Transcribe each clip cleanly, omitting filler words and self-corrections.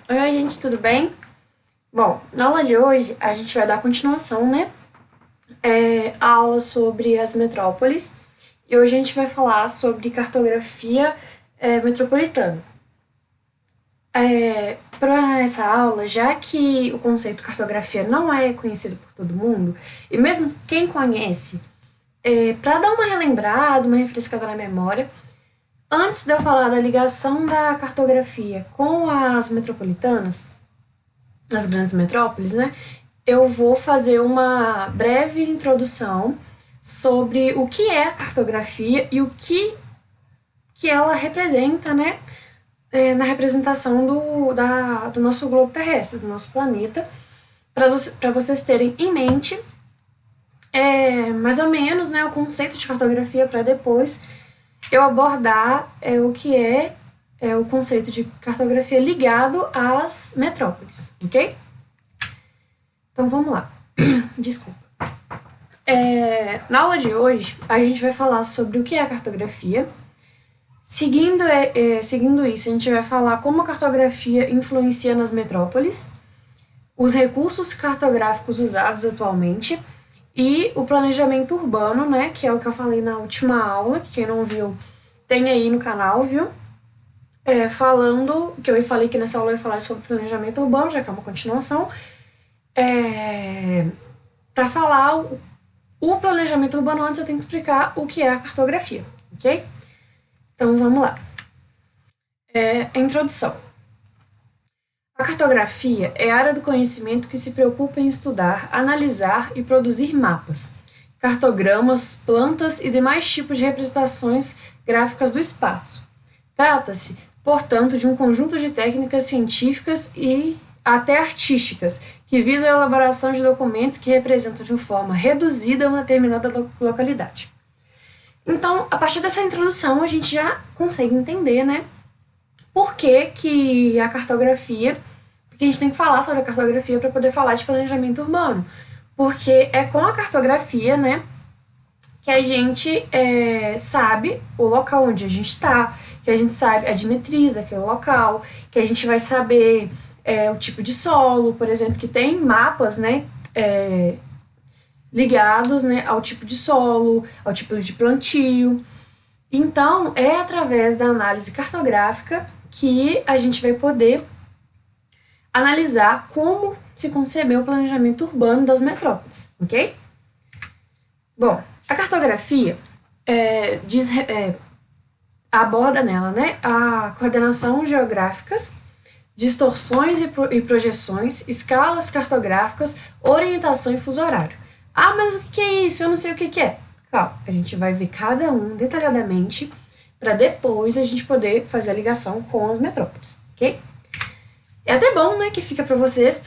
Oi, gente, tudo bem? Bom, na aula de hoje a gente vai dar continuação, né? A aula sobre as metrópoles. E hoje a gente vai falar sobre cartografia metropolitana. Para essa aula, já que o conceito cartografia não é conhecido por todo mundo, e mesmo quem conhece, para dar uma relembrada, uma refrescada na memória, antes de eu falar da ligação da cartografia com as metropolitanas, as grandes metrópoles, né? Eu vou fazer uma breve introdução sobre o que é a cartografia e o que ela representa, né? Na representação do nosso globo terrestre, do nosso planeta, para vocês terem em mente mais ou menos, né, o conceito de cartografia para depois eu abordar o que é o conceito de cartografia ligado às metrópoles, ok? Então vamos lá. Desculpa. Na aula de hoje, a gente vai falar sobre o que é a cartografia. Seguindo isso, a gente vai falar como a cartografia influencia nas metrópoles, os recursos cartográficos usados atualmente e o planejamento urbano, né, que é o que eu falei na última aula, que quem não viu tem aí no canal, viu? Que eu falei que nessa aula eu ia falar sobre planejamento urbano, já que é uma continuação, para falar o planejamento urbano, antes eu tenho que explicar o que é a cartografia, ok? Então vamos lá. A introdução. A cartografia é a área do conhecimento que se preocupa em estudar, analisar e produzir mapas, cartogramas, plantas e demais tipos de representações gráficas do espaço. Trata-se, portanto, de um conjunto de técnicas científicas e até artísticas, que visam a elaboração de documentos que representam de uma forma reduzida uma determinada localidade. Então, a partir dessa introdução, a gente já consegue entender, né, por que a cartografia, porque a gente tem que falar sobre a cartografia para poder falar de planejamento urbano, porque é com a cartografia, né, que a gente sabe o local onde a gente está, que a gente sabe a diretriz daquele local, que a gente vai saber o tipo de solo, por exemplo, que tem mapas, né, ligados, né, ao tipo de solo, ao tipo de plantio. Então, é através da análise cartográfica que a gente vai poder analisar como se concebeu o planejamento urbano das metrópoles, ok? Bom, a cartografia aborda nela, né, a coordenação geográficas, distorções e projeções, escalas cartográficas, orientação e fuso horário. Ah, mas o que é isso? Eu não sei o que é. Calma, a gente vai ver cada um detalhadamente para depois a gente poder fazer a ligação com as metrópoles, ok? É até bom, né, que fica para vocês,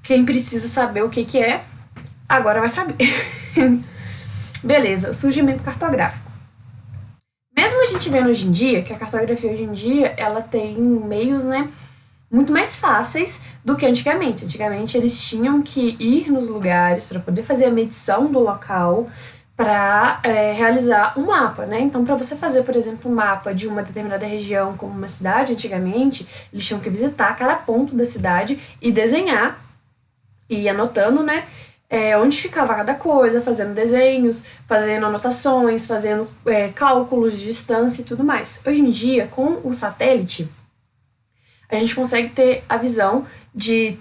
quem precisa saber o que é, agora vai saber. Beleza, o surgimento cartográfico. Mesmo a gente vendo hoje em dia, que a cartografia hoje em dia, ela tem meios, né, muito mais fáceis do que antigamente. Antigamente eles tinham que ir nos lugares para poder fazer a medição do local para realizar um mapa, né? Então, para você fazer, por exemplo, um mapa de uma determinada região, como uma cidade, antigamente, eles tinham que visitar cada ponto da cidade e desenhar, e ir anotando, né? Onde ficava cada coisa, fazendo desenhos, fazendo anotações, fazendo cálculos de distância e tudo mais. Hoje em dia, com o satélite, a gente consegue ter a visão de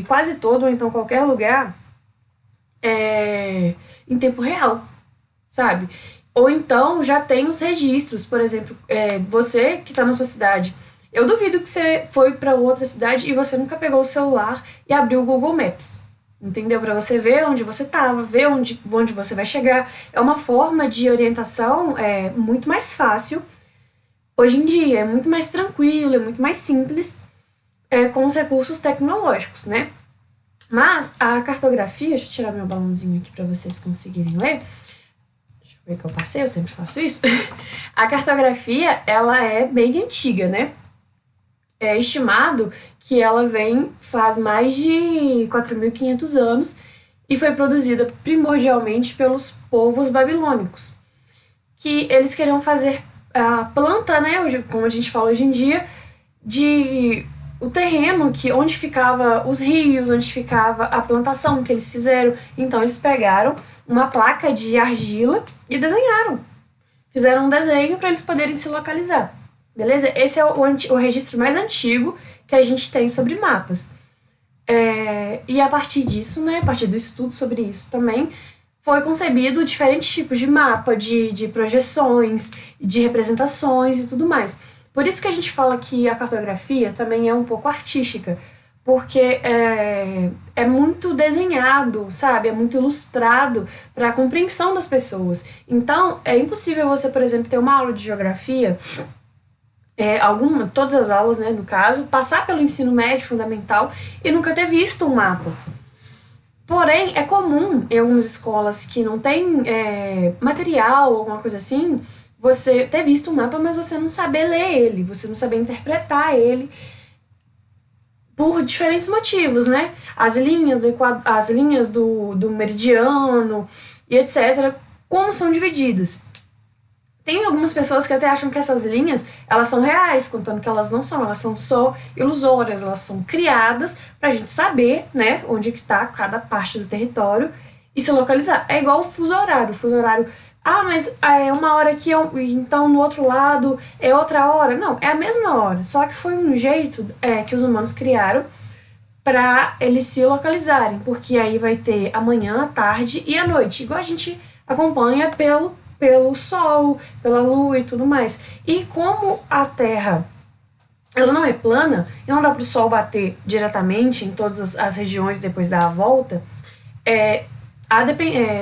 quase todo ou então qualquer lugar em tempo real, sabe? Ou então já tem os registros, por exemplo, você que está na sua cidade, eu duvido que você foi para outra cidade e você nunca pegou o celular e abriu o Google Maps, entendeu? Para você ver onde você estava, ver onde você vai chegar. É uma forma de orientação muito mais fácil. Hoje em dia é muito mais tranquilo, é muito mais simples com os recursos tecnológicos, né? Mas a cartografia, deixa eu tirar meu balãozinho aqui para vocês conseguirem ler. Deixa eu ver que eu passei, eu sempre faço isso. A cartografia, ela é bem antiga, né? É estimado que ela faz mais de 4.500 anos e foi produzida primordialmente pelos povos babilônicos, que eles queriam fazer a planta, né, como a gente fala hoje em dia, de o terreno onde ficava os rios, onde ficava a plantação que eles fizeram. Então eles pegaram uma placa de argila e desenharam. Fizeram um desenho para eles poderem se localizar. Beleza? Esse é o registro mais antigo que a gente tem sobre mapas. E a partir disso, né, a partir do estudo sobre isso também, foi concebido diferentes tipos de mapa, de projeções, de representações e tudo mais. Por isso que a gente fala que a cartografia também é um pouco artística, porque é muito desenhado, sabe? É muito ilustrado para a compreensão das pessoas. Então, é impossível você, por exemplo, ter uma aula de geografia, todas as aulas, né, no caso, passar pelo ensino médio fundamental e nunca ter visto um mapa. Porém, é comum em algumas escolas que não tem material ou alguma coisa assim, você ter visto um mapa, mas você não saber ler ele, você não saber interpretar ele, por diferentes motivos, né? As linhas do meridiano e etc., como são divididas. Tem algumas pessoas que até acham que essas linhas, elas são reais, contando que elas não são, elas são só ilusórias, elas são criadas pra gente saber, né, onde que tá cada parte do território e se localizar. É igual o fuso horário. O fuso horário, mas é uma hora aqui, então no outro lado é outra hora. Não, é a mesma hora, só que foi um jeito que os humanos criaram para eles se localizarem, porque aí vai ter a manhã, a tarde e a noite, igual a gente acompanha pelo Sol, pela Lua e tudo mais. E como a Terra ela não é plana, e não dá para o Sol bater diretamente em todas as regiões depois da volta,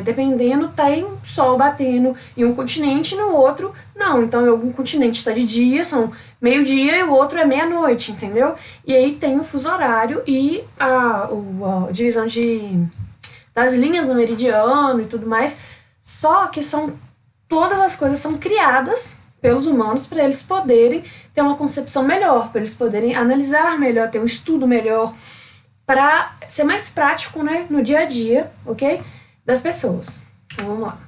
dependendo, tem Sol batendo em um continente e no outro não. Então, em algum continente está de dia, são meio-dia, e o outro é meia-noite, entendeu? E aí tem o fuso horário e a divisão das linhas no meridiano e tudo mais. Só que todas as coisas são criadas pelos humanos para eles poderem ter uma concepção melhor, para eles poderem analisar melhor, ter um estudo melhor, para ser mais prático, né, no dia a dia, ok? Das pessoas. Então, vamos lá.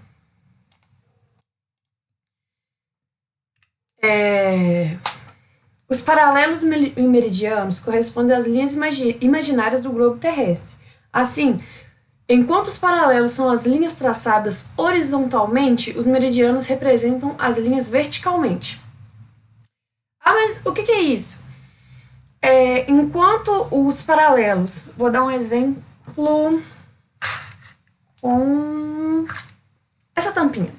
Os paralelos e meridianos correspondem às linhas imaginárias do globo terrestre. Assim, enquanto os paralelos são as linhas traçadas horizontalmente, os meridianos representam as linhas verticalmente. Mas o que é isso? Enquanto os paralelos, vou dar um exemplo com essa tampinha.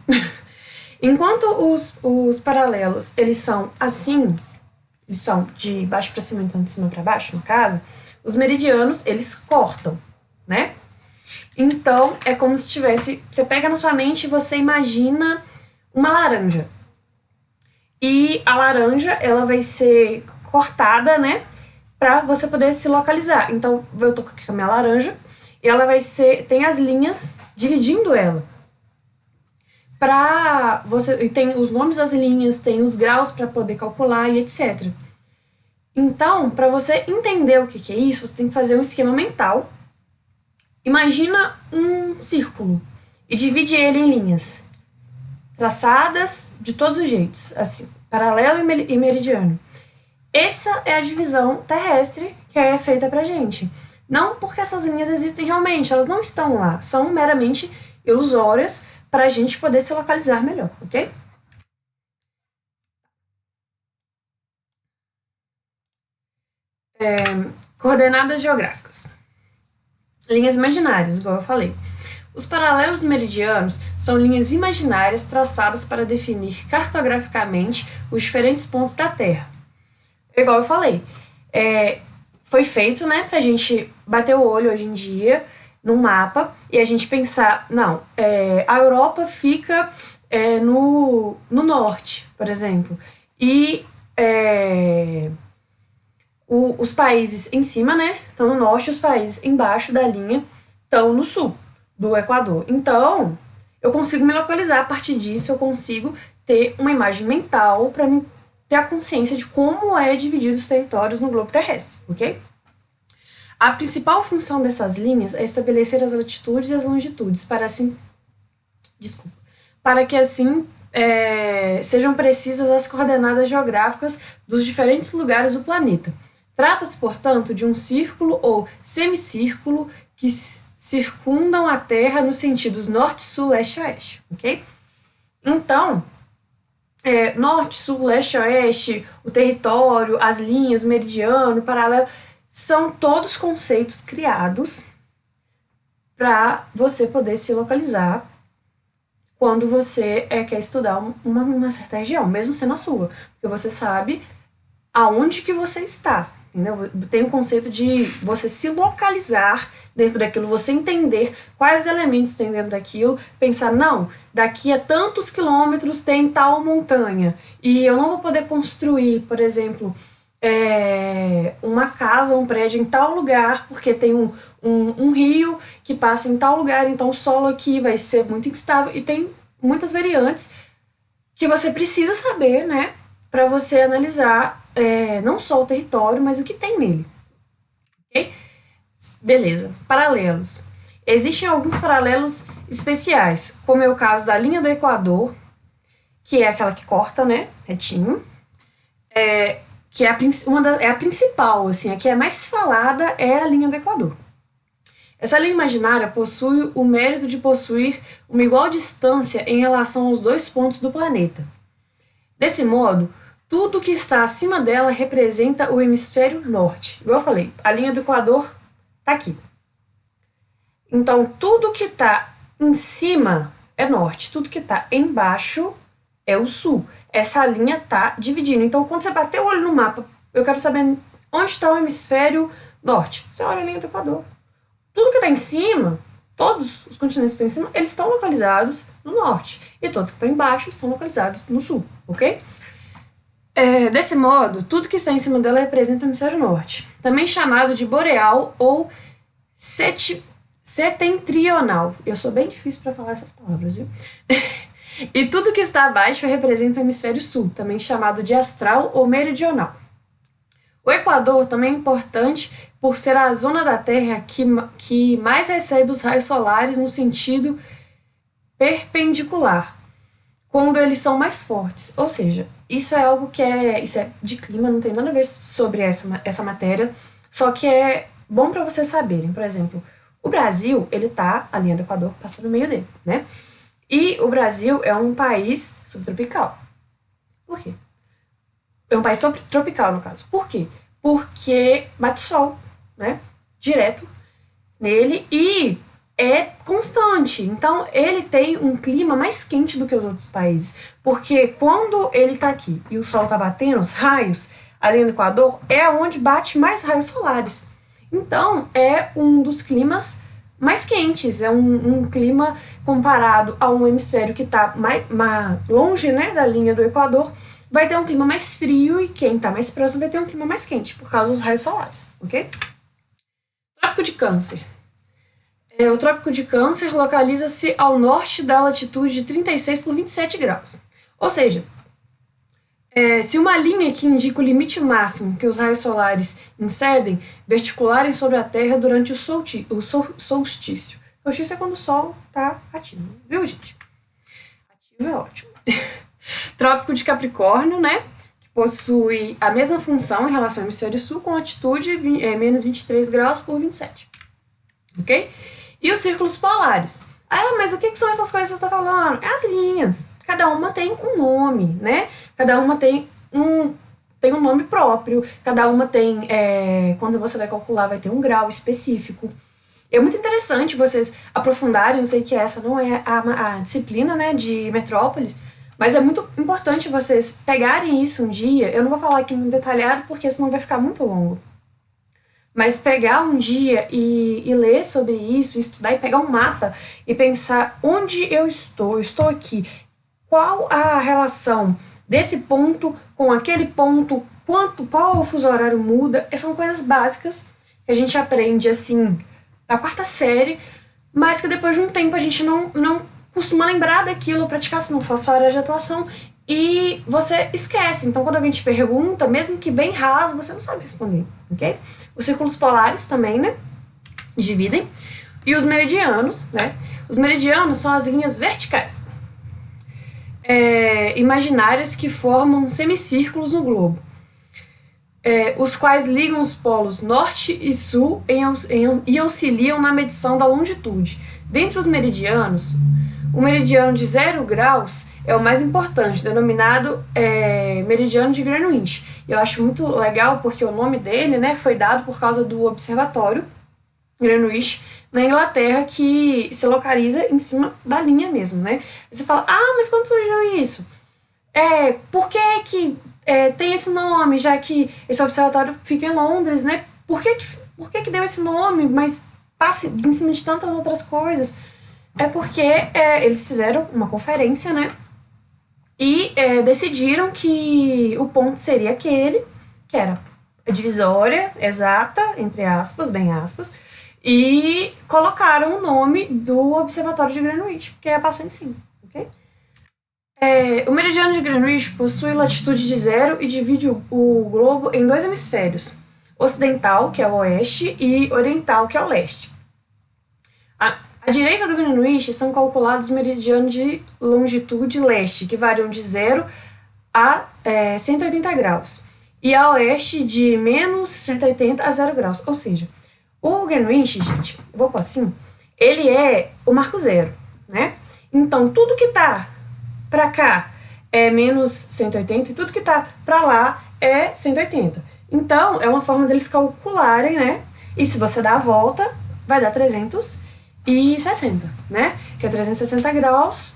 Enquanto os paralelos, eles são assim, eles são de baixo para cima, então de cima para baixo, no caso, os meridianos, eles cortam, né? Então, é como se tivesse... Você pega na sua mente e você imagina uma laranja. E a laranja, ela vai ser cortada, né? Pra você poder se localizar. Então, eu tô aqui com a minha laranja e ela vai ser... Tem as linhas dividindo ela. E tem os nomes das linhas, tem os graus para poder calcular e etc. Então, para você entender o que é isso, você tem que fazer um esquema mental. Imagina um círculo e divide ele em linhas traçadas de todos os jeitos, assim, paralelo e meridiano. Essa é a divisão terrestre que é feita pra gente. Não porque essas linhas existem realmente, elas não estão lá, são meramente ilusórias para a gente poder se localizar melhor, ok? Coordenadas geográficas. Linhas imaginárias, igual eu falei. Os paralelos meridianos são linhas imaginárias traçadas para definir cartograficamente os diferentes pontos da Terra. Igual eu falei, foi feito, né, pra gente bater o olho hoje em dia num mapa e a gente pensar, não, a Europa fica no norte, por exemplo, e os países em cima, né, estão no norte, os países embaixo da linha estão no sul do Equador. Então, eu consigo me localizar a partir disso, eu consigo ter uma imagem mental para mim ter a consciência de como é dividido os territórios no globo terrestre, ok? A principal função dessas linhas é estabelecer as latitudes e as longitudes para que assim sejam precisas as coordenadas geográficas dos diferentes lugares do planeta. Trata-se, portanto, de um círculo ou semicírculo que circundam a Terra nos sentidos norte, sul, leste e oeste, ok? Então, norte, sul, leste, oeste, o território, as linhas, o meridiano, o paralelo, são todos conceitos criados para você poder se localizar quando você quer estudar uma certa região, mesmo sendo a sua, porque você sabe aonde que você está, entendeu? Tem o conceito de você se localizar dentro daquilo, você entender quais elementos tem dentro daquilo, pensar, não, daqui a tantos quilômetros tem tal montanha, e eu não vou poder construir, por exemplo, uma casa, um prédio em tal lugar, porque tem um rio que passa em tal lugar, então o solo aqui vai ser muito instável, e tem muitas variantes que você precisa saber, né, para você analisar não só o território, mas o que tem nele. Ok? Beleza. Paralelos. Existem alguns paralelos especiais, como é o caso da linha do Equador, que é aquela que corta, né, retinho, que é a principal, assim, a que é mais falada é a linha do Equador. Essa linha imaginária possui o mérito de possuir uma igual distância em relação aos dois pontos do planeta. Desse modo, tudo que está acima dela representa o hemisfério norte. Igual eu falei, a linha do Equador está aqui. Então, tudo que está em cima é norte, tudo que está embaixo é o sul. Essa linha está dividindo. Então, quando você bater o olho no mapa, eu quero saber onde está o hemisfério norte. Você olha a linha do Equador. Tudo que está em cima, todos os continentes que estão em cima, eles estão localizados no norte. E todos que estão embaixo estão localizados no sul, ok? Desse modo, tudo que está em cima dela representa o hemisfério norte, também chamado de boreal ou setentrional. Eu sou bem difícil para falar essas palavras, viu? E tudo que está abaixo representa o hemisfério sul, também chamado de astral ou meridional. O Equador também é importante por ser a zona da Terra que mais recebe os raios solares no sentido perpendicular, quando eles são mais fortes. Ou seja, isso é algo que isso é de clima, não tem nada a ver sobre essa matéria, só que é bom para vocês saberem. Por exemplo, o Brasil, ele tá, a linha do Equador passa no meio dele, né? E o Brasil é um país subtropical. Por quê? É um país tropical, no caso. Por quê? Porque bate sol, né? Direto nele e é constante. Então, ele tem um clima mais quente do que os outros países. Porque quando ele tá aqui e o sol tá batendo, os raios, ali no Equador, é onde bate mais raios solares. Então, é um dos climas mais quentes. É um clima comparado a um hemisfério que tá mais longe, né, da linha do Equador, vai ter um clima mais frio e quem tá mais próximo vai ter um clima mais quente, por causa dos raios solares, ok? Trópico de Câncer. O Trópico de Câncer localiza-se ao norte da latitude de 36 por 27 graus. Ou seja, se uma linha que indica o limite máximo que os raios solares incidem verticularem sobre a Terra durante o solstício. Solstício é quando o Sol está ativo, viu, gente? Ativo é ótimo. Trópico de Capricórnio, né? Que possui a mesma função em relação ao hemisfério sul, com altitude menos 23 graus por 27. Ok? E os círculos polares. Mas o que são essas coisas que você está falando? É as linhas. Cada uma tem um nome, né? Cada uma tem um nome próprio. Cada uma tem, quando você vai calcular, vai ter um grau específico. É muito interessante vocês aprofundarem. Eu sei que essa não é a disciplina, né, de Metrópolis, mas é muito importante vocês pegarem isso um dia. Eu não vou falar aqui muito detalhado, porque senão vai ficar muito longo. Mas pegar um dia e ler sobre isso, estudar e pegar um mapa e pensar onde eu estou aqui. Qual a relação desse ponto com aquele ponto, qual o fuso horário muda. São coisas básicas que a gente aprende, assim, na quarta série, mas que depois de um tempo a gente não costuma lembrar daquilo, praticar, se não for sua área de atuação, e você esquece. Então, quando alguém te pergunta, mesmo que bem raso, você não sabe responder, ok? Os círculos polares também, né, dividem. E os meridianos, né? Os meridianos são as linhas verticais imaginárias que formam semicírculos no globo. os quais ligam os polos norte e sul e auxiliam na medição da longitude. Dentre os meridianos, o meridiano de 0 graus é o mais importante, denominado meridiano de Greenwich. Eu acho muito legal porque o nome dele, né, foi dado por causa do observatório Greenwich, na Inglaterra, que se localiza em cima da linha mesmo, né? Você fala, mas quando surgiu isso? Por que tem esse nome, já que esse observatório fica em Londres, né? Por que deu esse nome, mas passa em cima de tantas outras coisas? É porque eles fizeram uma conferência, né? E decidiram que o ponto seria aquele, que era a divisória exata, entre aspas, bem aspas, e colocaram o nome do Observatório de Greenwich, porque ia passar em cima, ok? O meridiano de Greenwich possui latitude de 0 e divide o globo em 2 hemisférios, ocidental, que é o oeste, e oriental, que é o leste. À direita do Greenwich são calculados meridianos de longitude leste, que variam de 0 a 180 graus, e a oeste de menos 180 a 0 graus, ou seja, o Greenwich, gente, eu vou pôr assim, ele é o marco zero, né? Então, tudo que tá pra cá é menos 180 e tudo que tá pra lá é 180. Então, é uma forma deles calcularem, né? E se você dá a volta, vai dar 360, né? Que é 360 graus,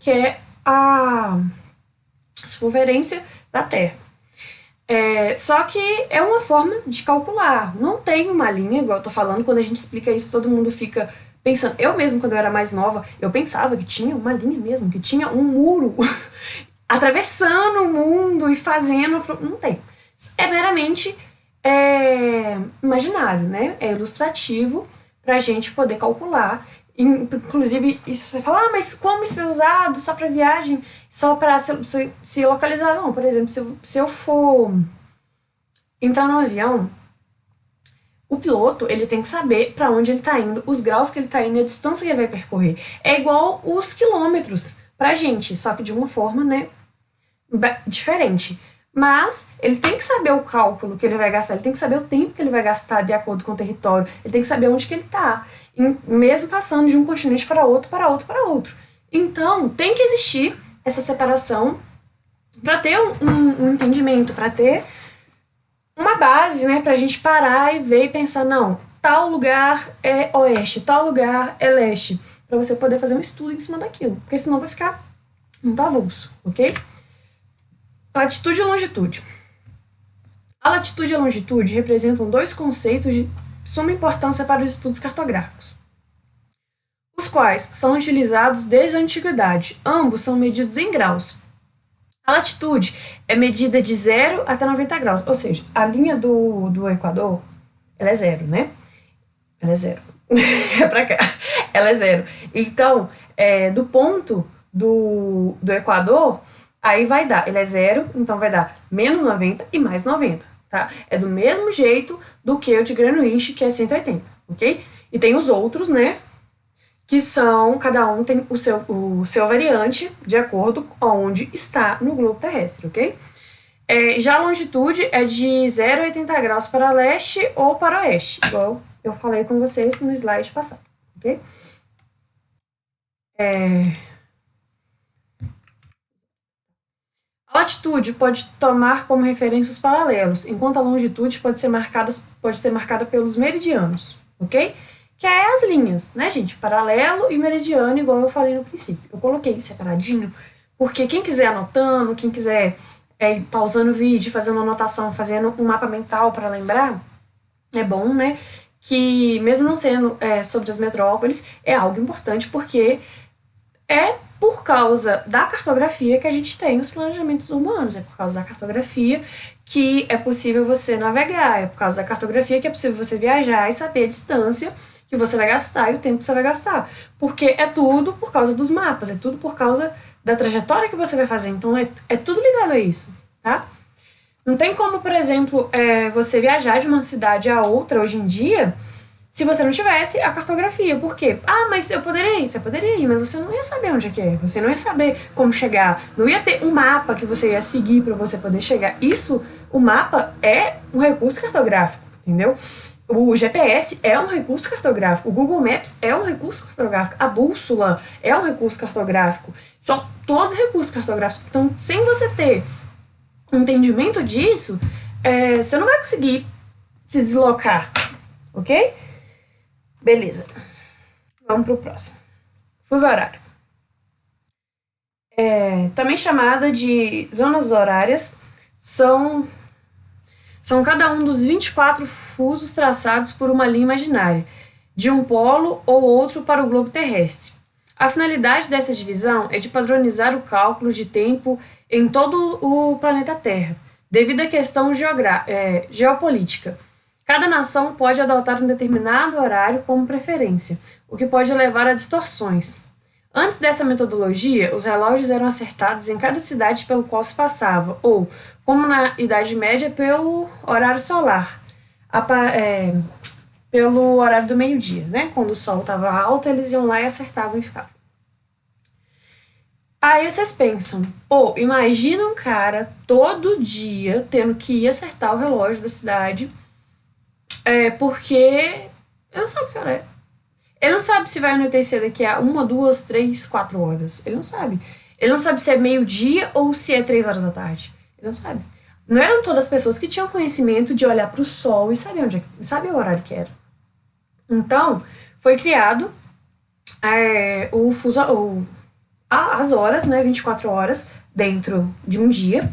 que é a circunferência da Terra. Só que é uma forma de calcular, não tem uma linha, igual eu tô falando, quando a gente explica isso, todo mundo fica pensando, eu mesmo, quando eu era mais nova, eu pensava que tinha uma linha mesmo, que tinha um muro atravessando o mundo e fazendo, não tem. É meramente imaginário, né? É ilustrativo pra gente poder calcular. Inclusive, isso você fala, mas como isso é usado só para viagem, só para se localizar? Não, por exemplo, se eu for entrar num avião, o piloto ele tem que saber para onde ele está indo, os graus que ele está indo e a distância que ele vai percorrer. É igual os quilômetros pra gente, só que de uma forma, né, diferente. Mas ele tem que saber o cálculo que ele vai gastar, ele tem que saber o tempo que ele vai gastar de acordo com o território, ele tem que saber onde que ele está, mesmo passando de um continente para outro, para outro, para outro. Então, tem que existir essa separação para ter um entendimento, para ter uma base, né, para a gente parar e ver e pensar, não, tal lugar é oeste, tal lugar é leste, para você poder fazer um estudo em cima daquilo, porque senão vai ficar muito avulso, ok? Latitude e longitude. A latitude e a longitude representam dois conceitos de suma importância para os estudos cartográficos, os quais são utilizados desde a antiguidade. Ambos são medidos em graus. A latitude é medida de 0 até 90 graus, ou seja, a linha do Equador, ela é 0, né? Ela é 0. É pra cá. Ela é 0. Então, do ponto do Equador, aí vai dar, ele é 0, então vai dar menos 90 e mais 90, tá? É do mesmo jeito do que o de Greenwich, que é 180, ok? E tem os outros, né? Que são, cada um tem o seu variante de acordo com onde está no globo terrestre, ok? Já a longitude é de 0 a 80 graus para leste ou para oeste, igual eu falei com vocês no slide passado, ok? A latitude pode tomar como referência os paralelos, enquanto a longitude pode ser marcada pelos meridianos, ok? Que é as linhas, né, gente? Paralelo e meridiano, igual eu falei no princípio. Eu coloquei separadinho, porque quem quiser anotando, quem quiser ir pausando o vídeo, fazendo anotação, fazendo um mapa mental para lembrar, é bom, né? Que mesmo não sendo sobre as metrópoles, é algo importante, porque é por causa da cartografia que a gente tem os planejamentos urbanos, é por causa da cartografia que é possível você navegar, é por causa da cartografia que é possível você viajar e saber a distância que você vai gastar e o tempo que você vai gastar. Porque é tudo por causa dos mapas, é tudo por causa da trajetória que você vai fazer. Então, é tudo ligado a isso, tá? Não tem como, por exemplo, você viajar de uma cidade a outra hoje em dia se você não tivesse a cartografia. Por quê? Ah, mas eu poderia ir. Você poderia ir, mas você não ia saber onde é que é. Você não ia saber como chegar. Não ia ter um mapa que você ia seguir para você poder chegar. O mapa é um recurso cartográfico, entendeu? O GPS é um recurso cartográfico. O Google Maps é um recurso cartográfico. A bússola é um recurso cartográfico. São todos recursos cartográficos. Então, sem você ter um entendimento disso, você não vai conseguir se deslocar, ok? Beleza. Vamos pro próximo. Fuso horário. Também chamada de zonas horárias, são cada um dos 24 fusos traçados por uma linha imaginária, de um polo ou outro para o globo terrestre. A finalidade dessa divisão é de padronizar o cálculo de tempo em todo o planeta Terra, devido à questão geopolítica. Cada nação pode adotar um determinado horário como preferência, o que pode levar a distorções. Antes dessa metodologia, os relógios eram acertados em cada cidade pelo qual se passava, ou, como na Idade Média, pelo horário solar, pelo horário do meio-dia, né? Quando o sol estava alto, eles iam lá e acertavam e ficavam. Aí vocês pensam, pô, imagina um cara todo dia tendo que ir acertar o relógio da cidade, porque ele não sabe que hora é. Ele não sabe se vai anoitecer daqui a 1, 2, 3, 4 horas. Ele não sabe. Ele não sabe se é meio-dia ou se é 3 horas da tarde. Ele não sabe. Não eram todas as pessoas que tinham conhecimento de olhar para o sol e saber o horário que era. Então, foi criado as horas, né, 24 horas dentro de um dia.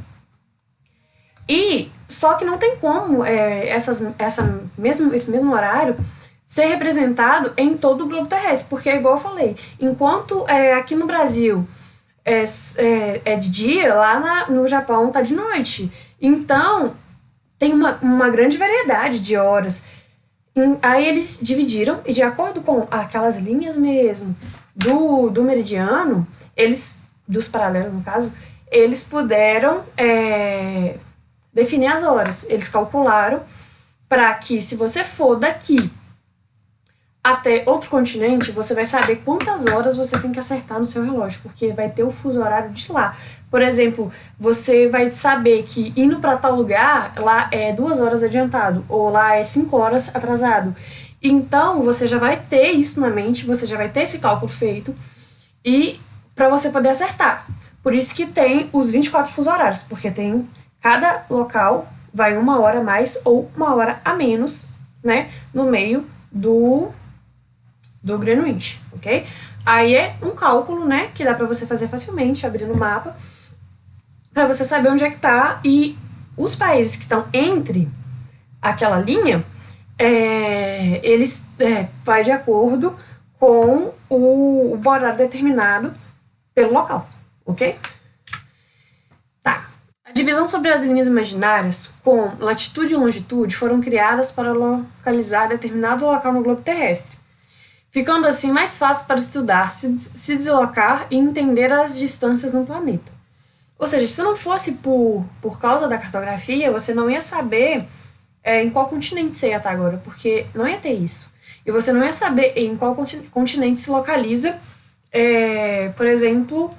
E só que não tem como esse mesmo horário ser representado em todo o globo terrestre, porque é igual eu falei, enquanto aqui no Brasil é de dia, lá no Japão tá de noite. Então, tem uma grande variedade de horas. Aí eles dividiram, e de acordo com aquelas linhas mesmo do meridiano, dos paralelos no caso, eles puderam definir as horas. Eles calcularam para que, se você for daqui até outro continente, você vai saber quantas horas você tem que acertar no seu relógio, porque vai ter o fuso horário de lá. Por exemplo, você vai saber que indo para tal lugar, lá é 2 horas adiantado, ou lá é 5 horas atrasado. Então, você já vai ter isso na mente, você já vai ter esse cálculo feito, e para você poder acertar. Por isso que tem os 24 fuso horários, porque cada local vai 1 hora a mais ou 1 hora a menos, né, no meio do Greenwich, ok? Aí é um cálculo, né, que dá para você fazer facilmente, abrindo o mapa, para você saber onde é que tá, e os países que estão entre aquela linha, eles vai de acordo com o horário determinado pelo local, ok? Tá. A divisão sobre as linhas imaginárias com latitude e longitude foram criadas para localizar determinado local no globo terrestre, ficando assim mais fácil para estudar, se deslocar e entender as distâncias no planeta. Ou seja, se não fosse por causa da cartografia, você não ia saber em qual continente você ia estar agora, porque não ia ter isso. E você não ia saber em qual continente se localiza, por exemplo,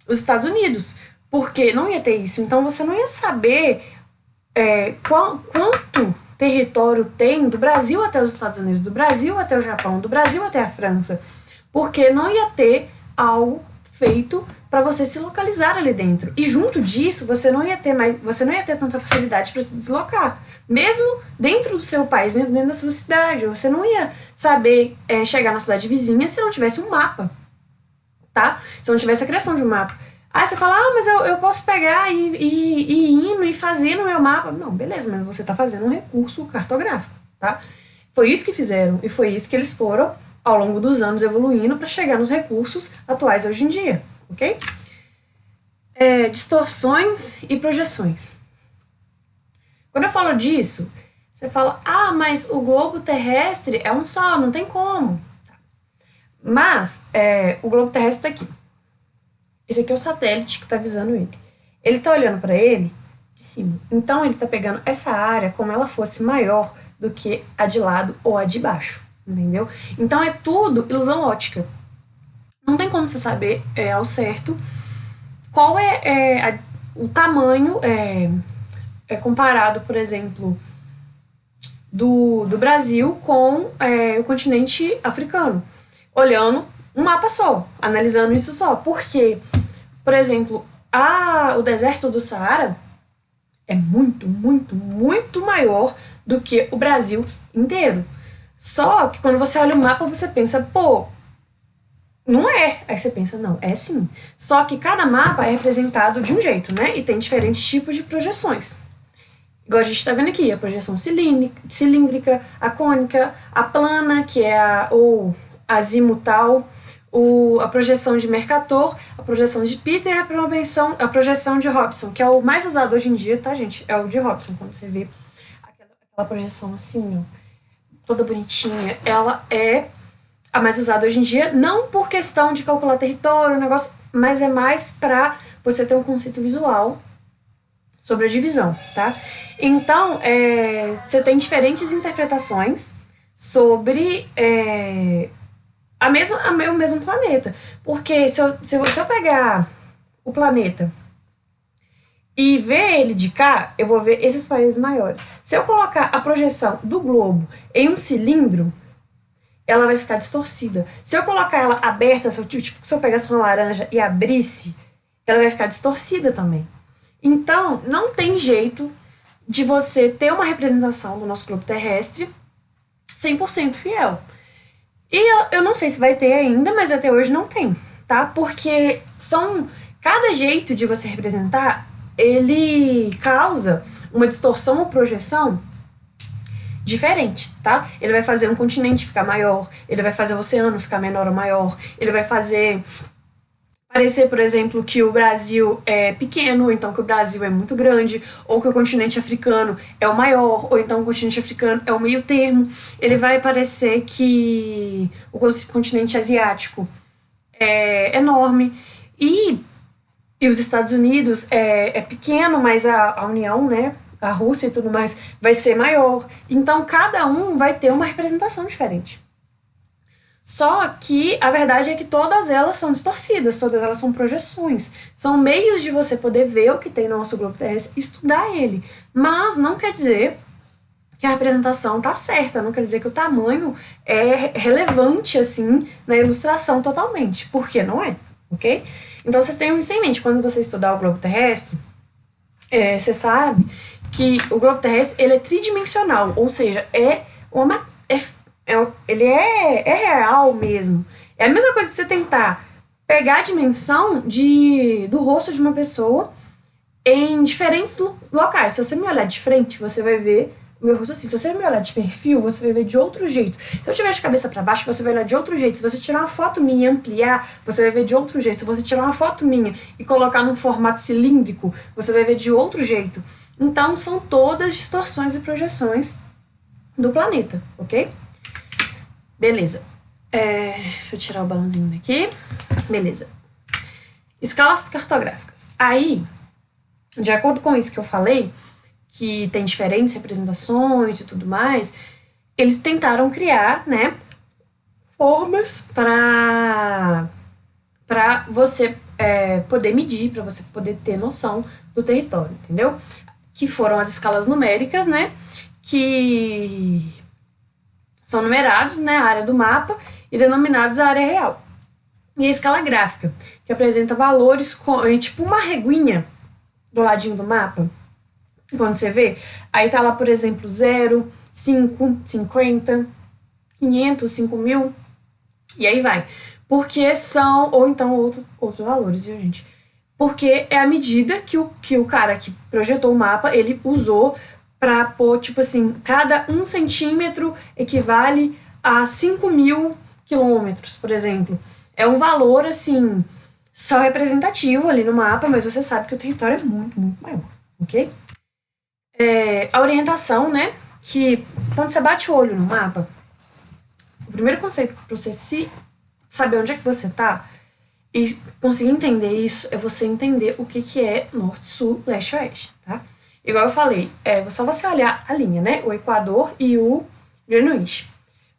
os Estados Unidos, porque não ia ter isso. Então você não ia saber quanto território tem do Brasil até os Estados Unidos, do Brasil até o Japão, do Brasil até a França, porque não ia ter algo feito para você se localizar ali dentro. E junto disso, você não ia ter tanta facilidade para se deslocar. Mesmo dentro do seu país, dentro da sua cidade, você não ia saber chegar na cidade vizinha se não tivesse um mapa, tá? Se não tivesse a criação de um mapa. Aí você fala, mas eu posso pegar e ir indo e fazer no meu mapa. Não, beleza, mas você está fazendo um recurso cartográfico, tá? Foi isso que fizeram, e foi isso que eles foram, ao longo dos anos, evoluindo para chegar nos recursos atuais hoje em dia, ok? Distorções e projeções. Quando eu falo disso, você fala, mas o globo terrestre é um só, não tem como. Mas o globo terrestre está aqui. Esse aqui é o satélite que está visando ele. Ele está olhando para ele de cima. Então, ele está pegando essa área como ela fosse maior do que a de lado ou a de baixo, entendeu? Então é tudo ilusão ótica. Não tem como você saber ao certo qual o tamanho comparado, por exemplo, do Brasil com o continente africano, olhando um mapa só, analisando isso só. Porque, por exemplo, o deserto do Saara é muito, muito, muito maior do que o Brasil inteiro. Só que quando você olha o mapa, você pensa, pô, não é. Aí você pensa, não, é sim. Só que cada mapa é representado de um jeito, né? E tem diferentes tipos de projeções. Igual a gente está vendo aqui, a projeção cilíndrica, a cônica, a plana, que é ou azimutal, a projeção de Mercator, a projeção de Peter, a projeção de Robson, que é o mais usado hoje em dia, tá, gente? É o de Robson, quando você vê aquela projeção assim, ó, toda bonitinha, ela é a mais usada hoje em dia, não por questão de calcular território, negócio, mas é mais para você ter um conceito visual sobre a divisão, tá? Então, você tem diferentes interpretações sobre o mesmo planeta. Porque se eu pegar o planeta e ver ele de cá, eu vou ver esses países maiores. Se eu colocar a projeção do globo em um cilindro, ela vai ficar distorcida. Se eu colocar ela aberta, se eu pegasse uma laranja e abrisse, ela vai ficar distorcida também. Então, não tem jeito de você ter uma representação do nosso globo terrestre 100% fiel. E eu não sei se vai ter ainda, mas até hoje não tem, tá? Porque cada jeito de você representar, ele causa uma distorção ou projeção diferente, tá? Ele vai fazer um continente ficar maior, ele vai fazer o oceano ficar menor ou maior, ele vai fazer parecer, por exemplo, que o Brasil é pequeno, ou então que o Brasil é muito grande, ou que o continente africano é o maior, ou então o continente africano é o meio termo. Ele vai parecer que o continente asiático é enorme. E os Estados Unidos é pequeno, mas a União, né, a Rússia e tudo mais, vai ser maior. Então, cada um vai ter uma representação diferente. Só que a verdade é que todas elas são distorcidas, todas elas são projeções. São meios de você poder ver o que tem no nosso globo terrestre e estudar ele. Mas não quer dizer que a representação está certa, não quer dizer que o tamanho é relevante, assim, na ilustração totalmente. Porque não é, ok? Então, vocês tenham isso em mente. Quando você estudar o globo terrestre, você sabe que o globo terrestre ele é tridimensional, ou seja, ele é real mesmo. É a mesma coisa que você tentar pegar a dimensão do rosto de uma pessoa em diferentes locais. Se você me olhar de frente, você vai ver o meu rosto assim. Se você me olhar de perfil, você vai ver de outro jeito. Se eu tiver de cabeça para baixo, você vai olhar de outro jeito. Se você tirar uma foto minha e ampliar, você vai ver de outro jeito. Se você tirar uma foto minha e colocar num formato cilíndrico, você vai ver de outro jeito. Então, são todas distorções e projeções do planeta, ok? Beleza. Deixa eu tirar o balãozinho daqui. Beleza. Escalas cartográficas. Aí, de acordo com isso que eu falei, que tem diferentes representações e tudo mais, eles tentaram criar, né, formas para você poder medir, para você poder ter noção do território, entendeu? Que foram as escalas numéricas, né, que são numerados, né, a área do mapa e denominados a área real. E a escala gráfica, que apresenta valores tipo uma reguinha do ladinho do mapa. Quando você vê, aí tá lá, por exemplo, 0, 5, 50, 500, 5.000, e aí vai. Porque ou então outros valores, viu, gente? Porque é a medida que o cara que projetou o mapa, ele usou para pôr, tipo assim, cada 1 centímetro equivale a 5.000 quilômetros, por exemplo. É um valor, assim, só representativo ali no mapa, mas você sabe que o território é muito, muito maior, ok? A orientação, né, que quando você bate o olho no mapa, o primeiro conceito para você saber onde é que você tá e conseguir entender isso é você entender o que é norte, sul, leste e oeste, tá? Igual eu falei, só você olhar a linha, né, o Equador e o Greenwich.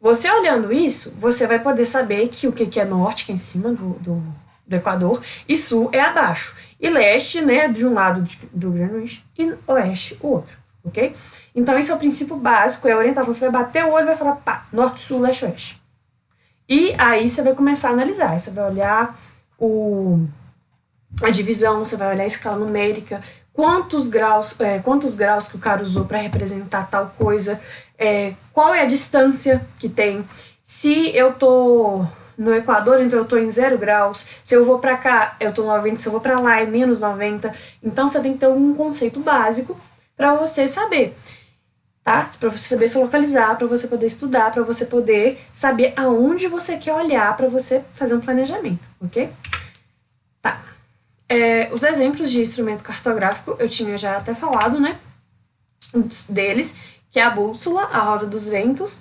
Você olhando isso, você vai poder saber que o que é norte, que é em cima do Equador, e sul é abaixo. E leste, né, de um lado do Greenwich, e oeste, o outro, ok? Então, esse é o princípio básico, é a orientação. Você vai bater o olho e vai falar, pá, norte, sul, leste, oeste. E aí você vai começar a analisar. Aí você vai olhar a divisão, você vai olhar a escala numérica, quantos graus que o cara usou para representar tal coisa, qual é a distância que tem. Se eu tô no Equador, então eu tô em 0 graus. Se eu vou para cá, eu tô 90. Se eu vou para lá, é menos 90. Então você tem que ter um conceito básico para você saber, tá? Para você saber se localizar, para você poder estudar, para você poder saber aonde você quer olhar para você fazer um planejamento, ok? Tá. Os exemplos de instrumento cartográfico eu tinha já até falado, né? Um deles, que é a bússola, a rosa dos ventos,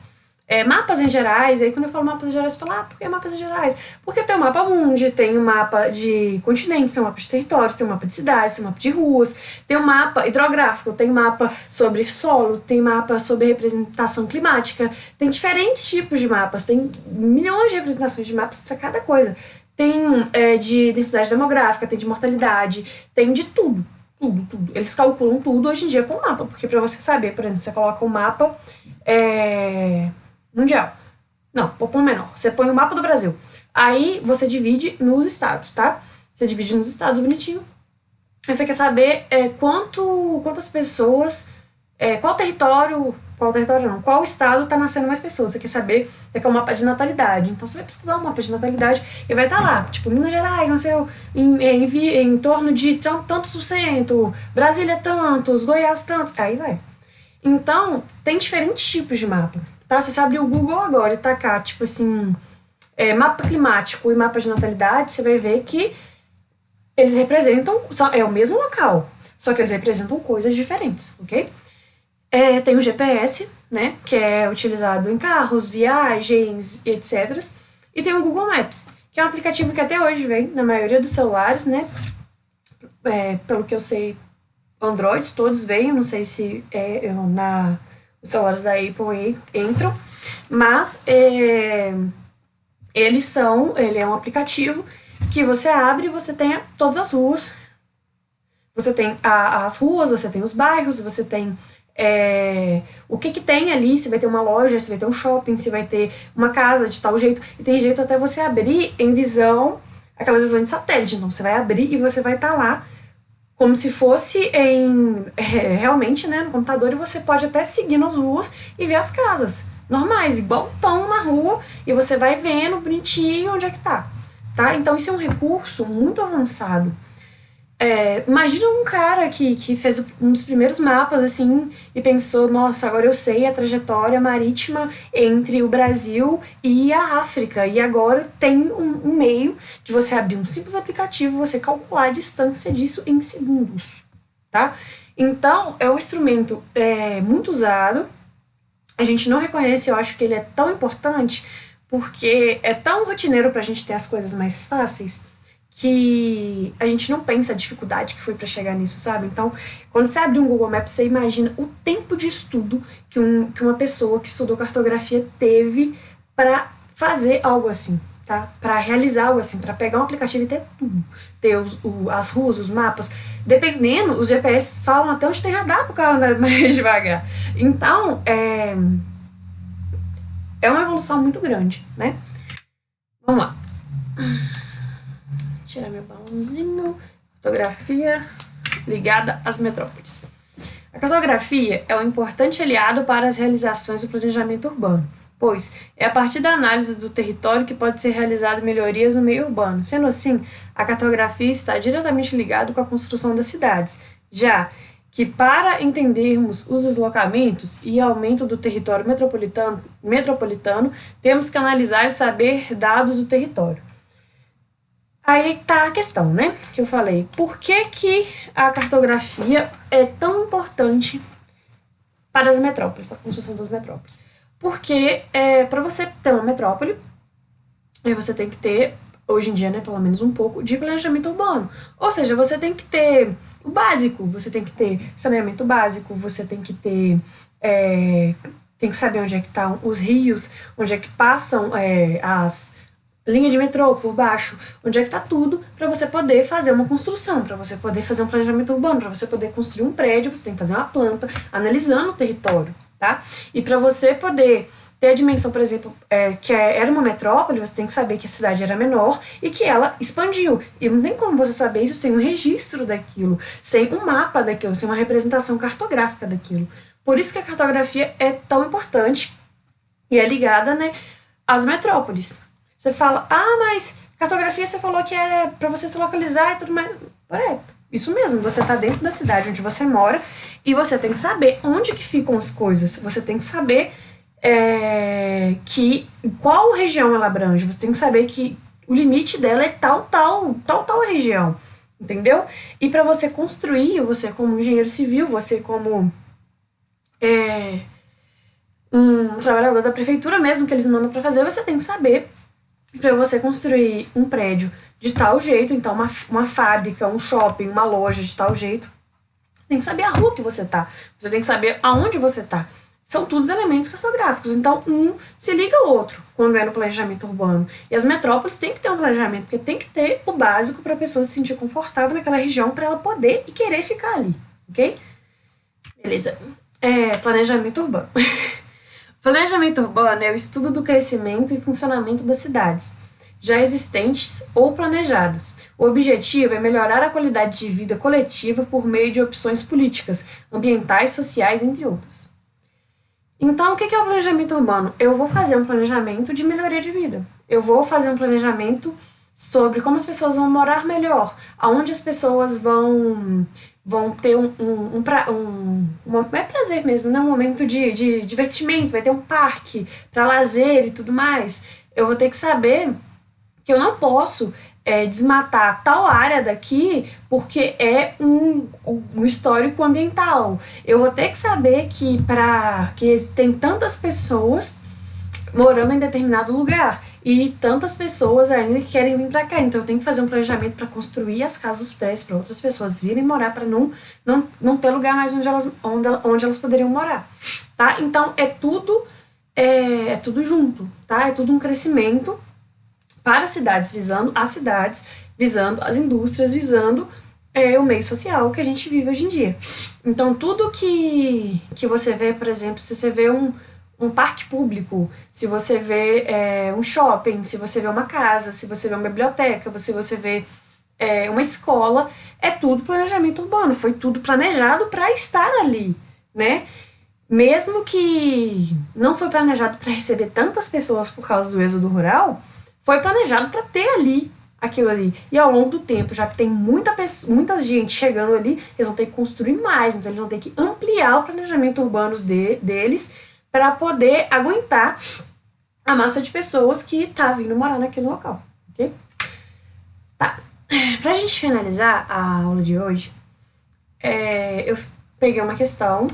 mapas em gerais. Aí quando eu falo mapas em gerais, eu falo, por que mapas em gerais? Porque tem o mapa mundi, tem o mapa de continentes, tem o mapa de territórios, tem o mapa de cidades, tem o mapa de ruas, tem o mapa hidrográfico, tem mapa sobre solo, tem mapa sobre representação climática, tem diferentes tipos de mapas, tem milhões de representações de mapas para cada coisa. Tem de densidade demográfica, tem de mortalidade, tem de tudo. Tudo. Eles calculam tudo hoje em dia com o mapa, porque para você saber, por exemplo, você coloca um mapa mundial. Não, um pouco menor. Você põe o mapa do Brasil. Aí você divide nos estados, tá? Você divide nos estados bonitinho. Aí você quer saber quantas pessoas, qual estado tá nascendo mais pessoas. Você quer saber, que é um mapa de natalidade. Então você vai pesquisar um mapa de natalidade e vai estar lá, tipo, Minas Gerais nasceu em torno de tantos por cento, Brasília tantos, Goiás tantos, aí vai. Então, tem diferentes tipos de mapa, tá? Se você abrir o Google agora e tacar, tipo assim, mapa climático e mapa de natalidade, você vai ver que eles representam, é o mesmo local, só que eles representam coisas diferentes, ok? Tem o GPS, né, que é utilizado em carros, viagens, etc. E tem o Google Maps, que é um aplicativo que até hoje vem na maioria dos celulares, né? Pelo que eu sei, Androids todos vêm, não sei se os celulares da Apple entram, mas ele é um aplicativo que você abre e você tem todas as ruas. Você tem as ruas, você tem os bairros, você tem o que tem ali, se vai ter uma loja, se vai ter um shopping, se vai ter uma casa de tal jeito. E tem jeito até você abrir em visão, aquelas visões de satélite. Então você vai abrir e você vai estar lá como se fosse realmente, né, no computador, e você pode até seguir nas ruas e ver as casas normais, igual estão na rua, e você vai vendo bonitinho onde é que tá? Então isso é um recurso muito avançado. Imagina um cara que fez um dos primeiros mapas, assim, e pensou, nossa, agora eu sei a trajetória marítima entre o Brasil e a África, e agora tem um meio de você abrir um simples aplicativo, você calcular a distância disso em segundos, tá? Então, é um instrumento muito usado, a gente não reconhece, eu acho que ele é tão importante, porque é tão rotineiro pra gente ter as coisas mais fáceis, que a gente não pensa a dificuldade que foi para chegar nisso, sabe? Então, quando você abre um Google Maps, você imagina o tempo de estudo que uma pessoa que estudou cartografia teve para fazer algo assim, tá? Para realizar algo assim, para pegar um aplicativo e ter tudo. Ter as ruas, os mapas. Dependendo, os GPS falam até onde tem radar pro carro andar mais devagar. Então, é uma evolução muito grande, né? Vamos lá. Tirar meu balãozinho. Cartografia ligada às metrópoles. A cartografia é um importante aliado para as realizações do planejamento urbano, pois é a partir da análise do território que pode ser realizado melhorias no meio urbano. Sendo assim, a cartografia está diretamente ligada com a construção das cidades, já que para entendermos os deslocamentos e aumento do território metropolitano, temos que analisar e saber dados do território. Aí tá a questão, né, que eu falei. Por que a cartografia é tão importante para as metrópoles, para a construção das metrópoles? Porque para você ter uma metrópole, você tem que ter, hoje em dia, né, pelo menos um pouco de planejamento urbano. Ou seja, você tem que ter o básico, você tem que ter saneamento básico, você tem que ter tem que saber onde é que estão os rios, onde é que passam as linhas de metrô por baixo, onde é que está tudo, para você poder fazer uma construção, para você poder fazer um planejamento urbano, para você poder construir um prédio, você tem que fazer uma planta, analisando o território, tá? E para você poder ter a dimensão, por exemplo, que era uma metrópole, você tem que saber que a cidade era menor e que ela expandiu. E não tem como você saber isso sem um registro daquilo, sem um mapa daquilo, sem uma representação cartográfica daquilo. Por isso que a cartografia é tão importante e é ligada, né, às metrópoles. Você fala, mas cartografia você falou que é para você se localizar e tudo mais. Isso mesmo, você está dentro da cidade onde você mora e você tem que saber onde que ficam as coisas. Você tem que saber qual região ela abrange. Você tem que saber que o limite dela é tal região, entendeu? E para você construir, você como engenheiro civil, você como um trabalhador da prefeitura mesmo que eles mandam para fazer, você tem que saber para você construir um prédio de tal jeito, então uma fábrica, um shopping, uma loja de tal jeito, tem que saber a rua que você tá, você tem que saber aonde você tá. São todos elementos cartográficos, então um se liga ao outro quando é no planejamento urbano. E as metrópoles têm que ter um planejamento, porque tem que ter o básico para a pessoa se sentir confortável naquela região para ela poder e querer ficar ali, ok? Beleza. Planejamento urbano. Planejamento urbano é o estudo do crescimento e funcionamento das cidades, já existentes ou planejadas. O objetivo é melhorar a qualidade de vida coletiva por meio de opções políticas, ambientais, sociais, entre outras. Então, o que é o planejamento urbano? Eu vou fazer um planejamento de melhoria de vida. Eu vou fazer um planejamento sobre como as pessoas vão morar melhor, aonde as pessoas vão ter prazer mesmo, né? Um momento de divertimento, vai ter um parque para lazer e tudo mais. Eu vou ter que saber que eu não posso desmatar tal área daqui porque é um histórico ambiental. Eu vou ter que saber que tem tantas pessoas morando em determinado lugar e tantas pessoas ainda que querem vir para cá. Então eu tenho que fazer um planejamento para construir as casas pré para outras pessoas virem morar, para não ter lugar mais onde elas poderiam morar, tá? Então é tudo junto, tá? É tudo um crescimento para as cidades, visando as indústrias, visando o meio social que a gente vive hoje em dia. Então tudo que você vê, por exemplo, se você vê um parque público, se você vê um shopping, se você vê uma casa, se você vê uma biblioteca, se você vê uma escola, é tudo planejamento urbano, foi tudo planejado para estar ali, né? Mesmo que não foi planejado para receber tantas pessoas por causa do êxodo rural, foi planejado para ter ali aquilo ali. E ao longo do tempo, já que tem muita gente chegando ali, eles vão ter que construir mais, então eles vão ter que ampliar o planejamento urbano deles para poder aguentar a massa de pessoas que tá vindo morar naquele local, ok? Tá. Pra gente finalizar a aula de hoje, eu peguei uma questão,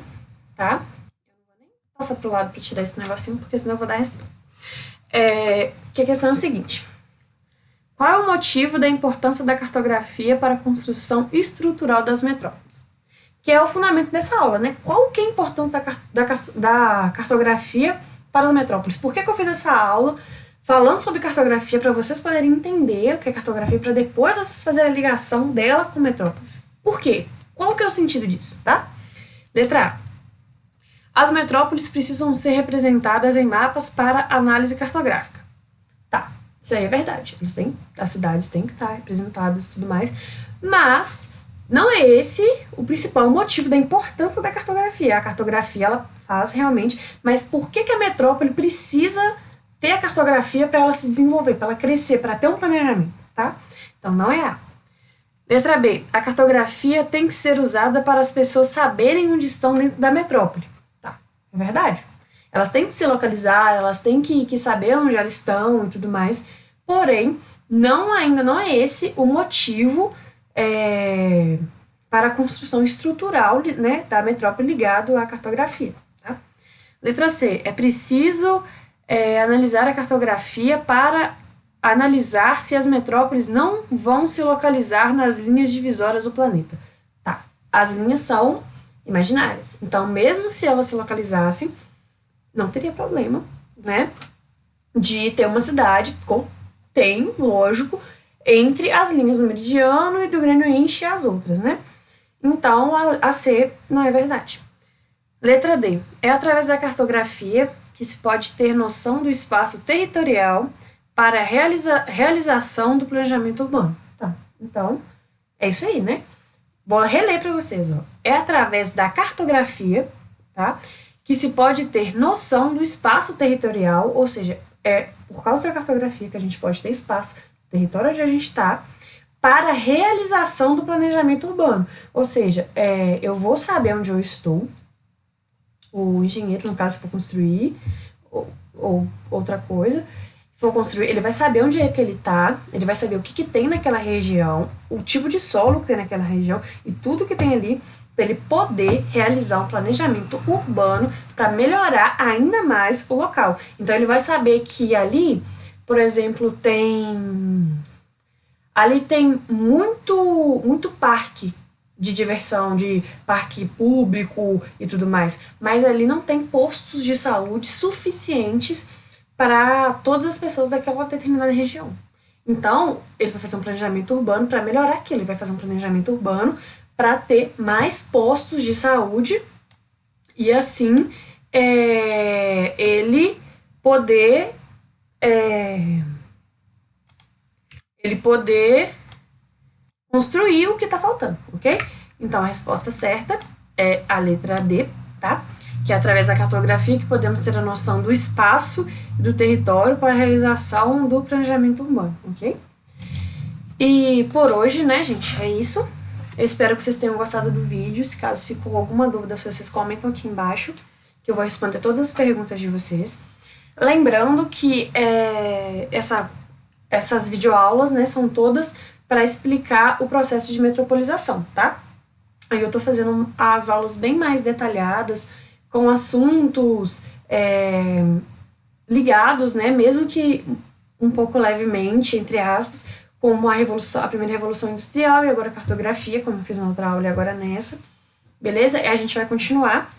tá? Eu não vou nem passar pro lado para tirar esse negocinho, porque senão eu vou dar resposta. Que a questão é o seguinte: qual é o motivo da importância da cartografia para a construção estrutural das metrópoles? Que é o fundamento dessa aula, né? Qual que é a importância da cartografia para as metrópoles? Por que eu fiz essa aula falando sobre cartografia para vocês poderem entender o que é cartografia, para depois vocês fazerem a ligação dela com metrópoles? Por quê? Qual que é o sentido disso, tá? Letra A. As metrópoles precisam ser representadas em mapas para análise cartográfica. Tá, isso aí é verdade. As cidades têm que estar representadas e tudo mais, mas não é esse o principal motivo da importância da cartografia. A cartografia, ela faz realmente, mas por que a metrópole precisa ter a cartografia para ela se desenvolver, para ela crescer, para ter um planejamento, tá? Então, não é A. Letra B. A cartografia tem que ser usada para as pessoas saberem onde estão dentro da metrópole. Tá, é verdade. Elas têm que se localizar, elas têm que saber onde elas estão e tudo mais, porém, ainda não é esse o motivo para a construção estrutural, né, da metrópole ligado à cartografia. Tá? Letra C. É preciso analisar a cartografia para analisar se as metrópoles não vão se localizar nas linhas divisórias do planeta. Tá. As linhas são imaginárias. Então, mesmo se elas se localizassem, não teria problema, né, de ter uma cidade, tem, lógico, entre as linhas do meridiano e do Greenwich e as outras, né? Então, a C não é verdade. Letra D. É através da cartografia que se pode ter noção do espaço territorial para a realização do planejamento urbano. Tá, então, é isso aí, né? Vou reler para vocês, ó. É através da cartografia, tá, que se pode ter noção do espaço territorial, ou seja, é por causa da cartografia que a gente pode ter espaço, território onde a gente está, para a realização do planejamento urbano. Ou seja, eu vou saber onde eu estou, o engenheiro, no caso, se for construir, ou outra coisa, for construir, ele vai saber onde é que ele está, ele vai saber o que tem naquela região, o tipo de solo que tem naquela região e tudo que tem ali, para ele poder realizar um planejamento urbano para melhorar ainda mais o local. Então, ele vai saber que ali, por exemplo, ali tem muito parque de diversão, de parque público e tudo mais, mas ali não tem postos de saúde suficientes para todas as pessoas daquela determinada região. Então, ele vai fazer um planejamento urbano para melhorar aquilo, ele vai fazer um planejamento urbano para ter mais postos de saúde e assim ele poder construir o que está faltando, ok? Então, a resposta certa é a letra D, tá? Que é através da cartografia que podemos ter a noção do espaço e do território para a realização do planejamento urbano, ok? E por hoje, né, gente, é isso. Eu espero que vocês tenham gostado do vídeo. Se caso ficou alguma dúvida, vocês comentam aqui embaixo, que eu vou responder todas as perguntas de vocês. Lembrando que essas videoaulas, né, são todas para explicar o processo de metropolização, tá? Aí eu tô fazendo as aulas bem mais detalhadas, com assuntos ligados, né, mesmo que um pouco levemente, entre aspas, como a primeira revolução industrial e agora a cartografia, como eu fiz na outra aula e agora nessa, beleza? E a gente vai continuar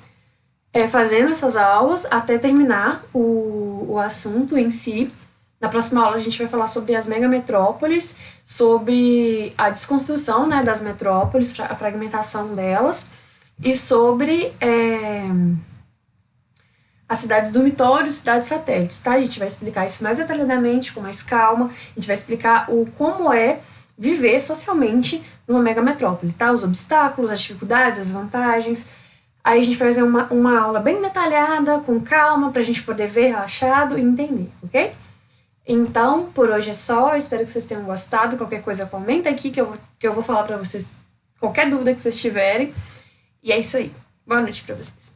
fazendo essas aulas até terminar o assunto em si. Na próxima aula a gente vai falar sobre as megametrópoles, sobre a desconstrução, né, das metrópoles, a fragmentação delas, e sobre as cidades dormitórios, cidades satélites, tá? A gente vai explicar isso mais detalhadamente, com mais calma, a gente vai explicar como é viver socialmente numa megametrópole, tá? Os obstáculos, as dificuldades, as vantagens. Aí a gente vai fazer uma aula bem detalhada, com calma, pra gente poder ver relaxado e entender, ok? Então, por hoje é só, eu espero que vocês tenham gostado. Qualquer coisa, comenta aqui que eu vou falar pra vocês qualquer dúvida que vocês tiverem. E é isso aí. Boa noite pra vocês.